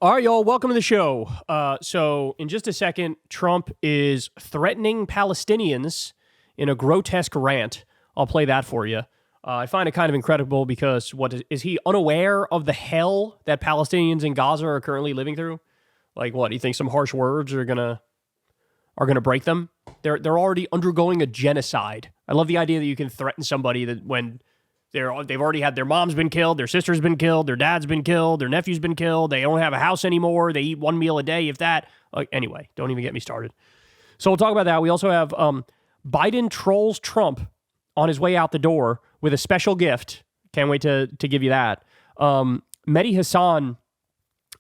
All right, y'all, welcome to the show. So in just a second, Trump is threatening Palestinians in a grotesque rant. I'll play that for you. I find it kind of incredible because is he unaware of the hell that Palestinians in Gaza are currently living through? Like what? You think some harsh words are gonna break them? They're already undergoing a genocide. I love the idea that you can threaten somebody that when they've already had their mom's been killed, their sister's been killed, their dad's been killed, their nephew's been killed, they don't have a house anymore, they eat one meal a day, if that. Anyway, don't even get me started. So we'll talk about that. We also have Biden trolls Trump on his way out the door with a special gift. Can't wait to give you that. Mehdi Hassan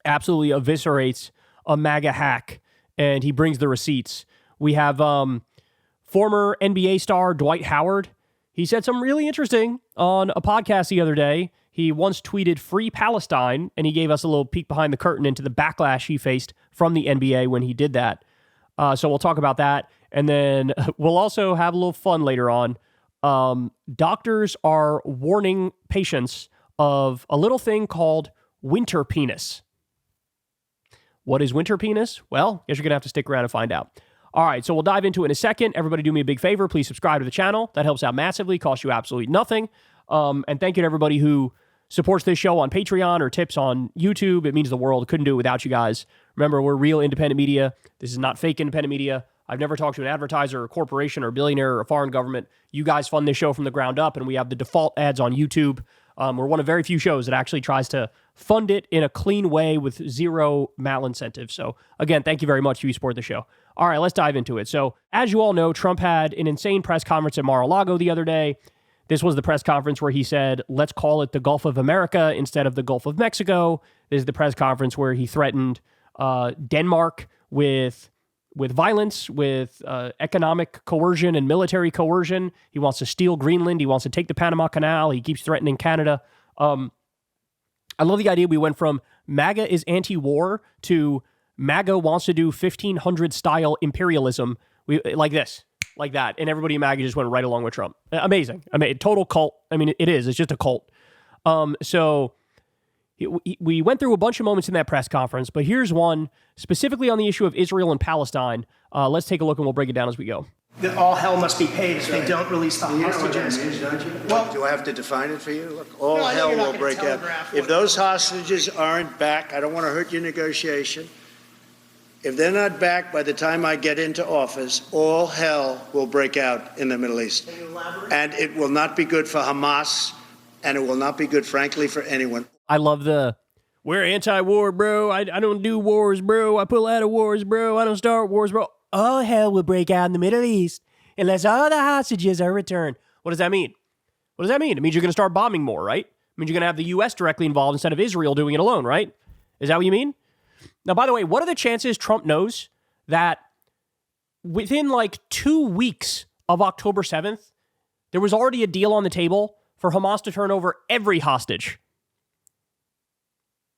absolutely eviscerates a MAGA hack, and he brings the receipts. We have former NBA star Dwight Howard. He said something really interesting on a podcast the other day. He once tweeted "Free Palestine," and he gave us a little peek behind the curtain into the backlash he faced from the NBA when he did that. So we'll talk about that. And then we'll also have a little fun later on. Doctors are warning patients of a little thing called winter penis. What is winter penis? Well, I guess you're going to have to stick around and find out. All right, so we'll dive into it in a second. Everybody do me a big favor. Please subscribe to the channel. That helps out massively, costs you absolutely nothing. And thank you to everybody who supports this show on Patreon or tips on YouTube. It means the world. Couldn't do it without you guys. Remember, we're real independent media. This is not fake independent media. I've never talked to an advertiser or corporation or billionaire or a foreign government. You guys fund this show from the ground up, and we have the default ads on YouTube. We're one of very few shows that actually tries to fund it in a clean way with zero malincentive. So again, thank you very much if you support the show. All right, let's dive into it. So as you all know, Trump had an insane press conference at Mar-a-Lago the other day. This was the press conference where he said, let's call it the Gulf of America instead of the Gulf of Mexico. This is the press conference where he threatened Denmark with violence, with economic coercion and military coercion. He wants to steal Greenland. He wants to take the Panama Canal. He keeps threatening Canada. I love the idea we went from MAGA is anti-war to MAGA wants to do 1500 style imperialism. Like this, like that. And everybody in MAGA just went right along with Trump. Amazing. I mean, total cult. I mean, it is. It's just a cult. So we went through a bunch of moments in that press conference, but here's one specifically on the issue of Israel and Palestine. Let's take a look and we'll break it down as we go. That all hell must be paid if they don't release the hostages. Well, do I have to define it for you? Look, all hell will break out. If those hostages aren't back, I don't want to hurt your negotiation. If they're not back by the time I get into office, all hell will break out in the Middle East. Can you elaborate? And it will not be good for Hamas, and it will not be good, frankly, for anyone. I love we're anti-war, bro. I don't do wars, bro. I pull out of wars, bro. I don't start wars, bro. All hell will break out in the Middle East unless all the hostages are returned. What does that mean? What does that mean? It means you're going to start bombing more, right? It means you're going to have the U.S. directly involved instead of Israel doing it alone, right? Is that what you mean? Now, by the way, what are the chances Trump knows that within like 2 weeks of October 7th, there was already a deal on the table for Hamas to turn over every hostage?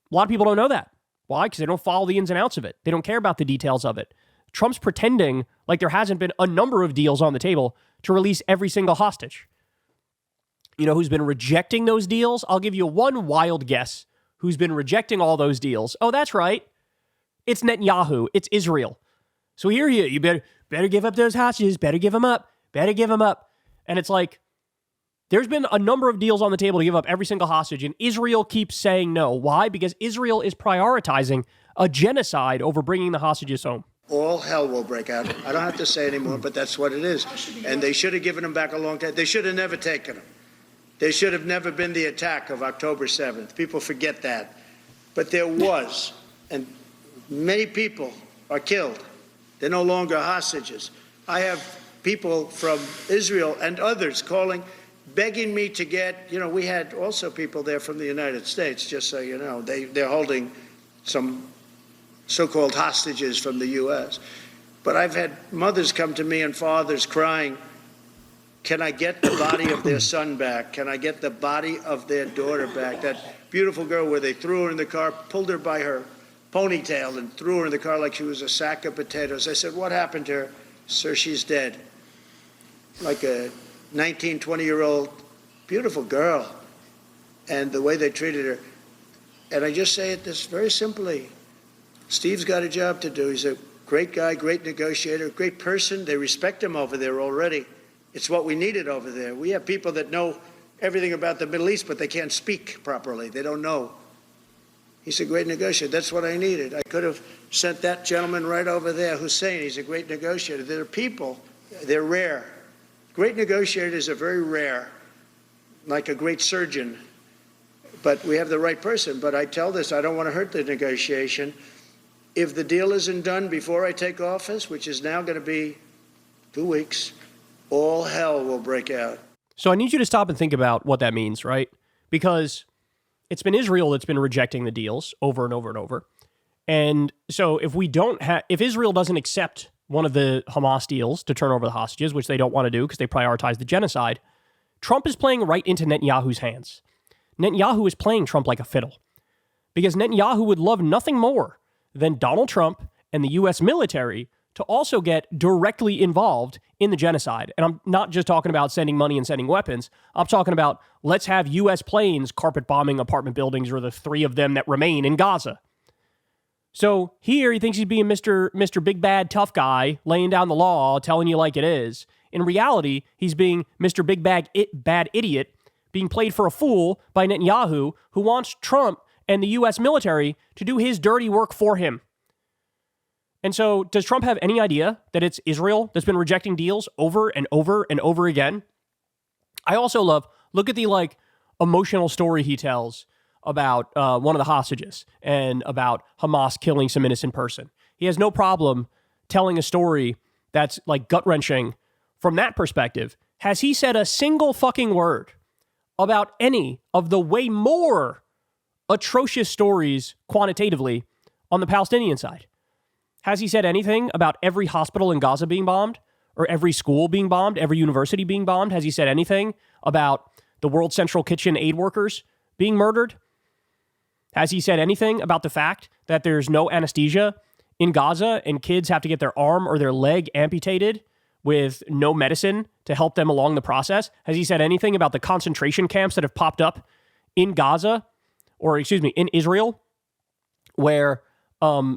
A lot of people don't know that. Why? Because they don't follow the ins and outs of it. They don't care about the details of it. Trump's pretending like there hasn't been a number of deals on the table to release every single hostage. You know who's been rejecting those deals? I'll give you one wild guess who's been rejecting all those deals. Oh, that's right. It's Netanyahu. It's Israel. So here you better give up those hostages. Better give them up. Better give them up. And it's like, there's been a number of deals on the table to give up every single hostage, and Israel keeps saying no. Why? Because Israel is prioritizing a genocide over bringing the hostages home. All hell will break out. I don't have to say anymore, but that's what it is. And they should have given them back a long time. They should have never taken them. There should have never been the attack of October 7th. People forget that. But there was, and many people are killed. They're no longer hostages. I have people from Israel and others calling, begging me to get, we had also people there from the United States, just so you know. They're holding some so-called hostages from the U.S. But I've had mothers come to me and fathers crying, can I get the body of their son back? Can I get the body of their daughter back? That beautiful girl where they threw her in the car, pulled her by her ponytail and threw her in the car like she was a sack of potatoes. I said, what happened to her? Sir, she's dead. Like a 19, 20-year-old beautiful girl. And the way they treated her. And I just say it this very simply. Steve's got a job to do. He's a great guy, great negotiator, great person. They respect him over there already. It's what we needed over there. We have people that know everything about the Middle East, but they can't speak properly. They don't know. He's a great negotiator. That's what I needed. I could have sent that gentleman right over there, Hussein. He's a great negotiator. There are people, they're rare. Great negotiators are very rare, like a great surgeon. But we have the right person. But I tell this, I don't want to hurt the negotiation. If the deal isn't done before I take office, which is now going to be 2 weeks, all hell will break out. So I need you to stop and think about what that means, right? Because it's been Israel that's been rejecting the deals over and over and over. And so if Israel doesn't accept one of the Hamas deals to turn over the hostages, which they don't want to do because they prioritize the genocide, Trump is playing right into Netanyahu's hands. Netanyahu is playing Trump like a fiddle because Netanyahu would love nothing more than Donald Trump and the U.S. military to also get directly involved in the genocide. And I'm not just talking about sending money and sending weapons. I'm talking about let's have U.S. planes carpet bombing apartment buildings or the 3 of them that remain in Gaza. So here he thinks he's being Mr. Big Bad Tough Guy, laying down the law, telling you like it is. In reality, he's being Mr. Big Bad Idiot, being played for a fool by Netanyahu, who wants Trump and the U.S. military to do his dirty work for him. And so does Trump have any idea that it's Israel that's been rejecting deals over and over and over again? I also look at the emotional story he tells about one of the hostages and about Hamas killing some innocent person. He has no problem telling a story that's gut-wrenching from that perspective. Has he said a single fucking word about any of the way more atrocious stories quantitatively on the Palestinian side? Has he said anything about every hospital in Gaza being bombed or every school being bombed, every university being bombed? Has he said anything about the World Central Kitchen aid workers being murdered? Has he said anything about the fact that there's no anesthesia in Gaza and kids have to get their arm or their leg amputated with no medicine to help them along the process? Has he said anything about the concentration camps that have popped up in Gaza, in Israel, where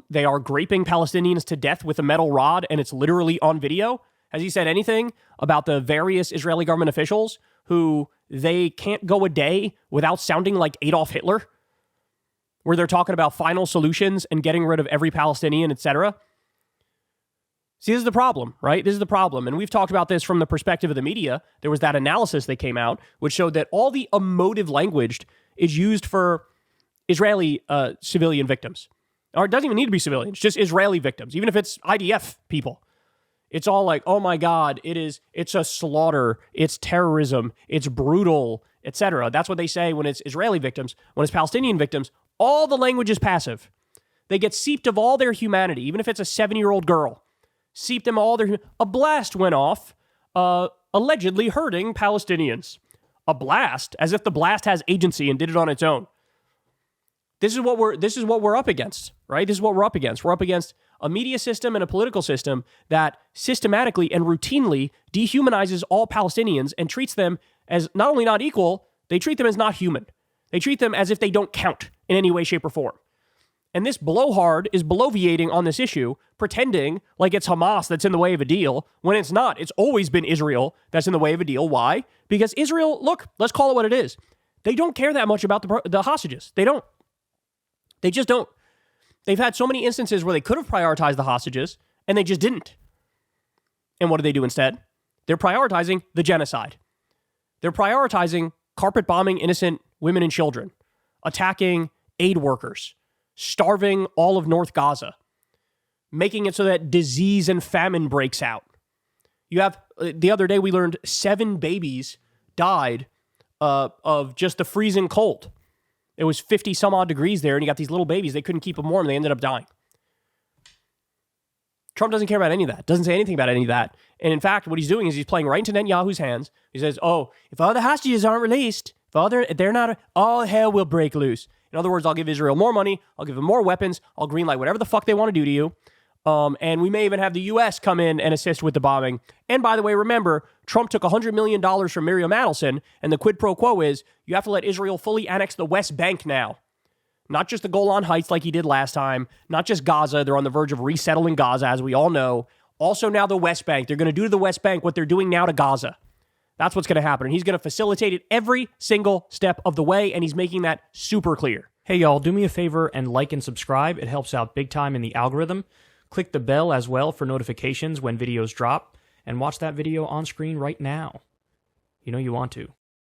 they are graping Palestinians to death with a metal rod and it's literally on video? Has he said anything about the various Israeli government officials who they can't go a day without sounding like Adolf Hitler, where they're talking about final solutions and getting rid of every Palestinian, etc.? See, this is the problem, right? This is the problem. And we've talked about this from the perspective of the media. There was that analysis that came out, which showed that all the emotive language is used for Israeli civilian victims. Or it doesn't even need to be civilians, just Israeli victims, even if it's IDF people. It's all like, oh my God, it's a slaughter, it's terrorism, it's brutal, etc. That's what they say when it's Israeli victims. When it's Palestinian victims, all the language is passive. They get seeped of all their humanity, even if it's a 7-year-old girl. Seeped them all their... A blast went off, allegedly hurting Palestinians. A blast, as if the blast has agency and did it on its own. This is what we're up against, right? This is what we're up against. We're up against a media system and a political system that systematically and routinely dehumanizes all Palestinians and treats them as not only not equal, they treat them as not human. They treat them as if they don't count in any way, shape, or form. And this blowhard is bloviating on this issue, pretending like it's Hamas that's in the way of a deal, when it's not. It's always been Israel that's in the way of a deal. Why? Because Israel, look, let's call it what it is. They don't care that much about the hostages. They don't. They just don't. They've had so many instances where they could have prioritized the hostages, and they just didn't. And what do they do instead? They're prioritizing the genocide. They're prioritizing carpet bombing innocent women and children, attacking aid workers, starving all of North Gaza, making it so that disease and famine breaks out. You have, the other day we learned 7 babies died of just the freezing cold. It was 50 some odd degrees there, and you got these little babies. They couldn't keep them warm. They ended up dying. Trump doesn't care about any of that. Doesn't say anything about any of that. And in fact, what he's doing is he's playing right into Netanyahu's hands. He says, oh, if all the hostages aren't released, if they're not, all hell will break loose. In other words, I'll give Israel more money. I'll give them more weapons. I'll greenlight whatever the fuck they want to do to you. And we may even have the U.S. come in and assist with the bombing. And by the way, remember, Trump took $100 million from Miriam Adelson, and the quid pro quo is you have to let Israel fully annex the West Bank now. Not just the Golan Heights like he did last time, not just Gaza. They're on the verge of resettling Gaza, as we all know. Also now the West Bank. They're going to do to the West Bank what they're doing now to Gaza. That's what's going to happen. And he's going to facilitate it every single step of the way, and he's making that super clear. Hey, y'all, do me a favor and like and subscribe. It helps out big time in the algorithm. Click the bell as well for notifications when videos drop, and watch that video on screen right now. You know you want to.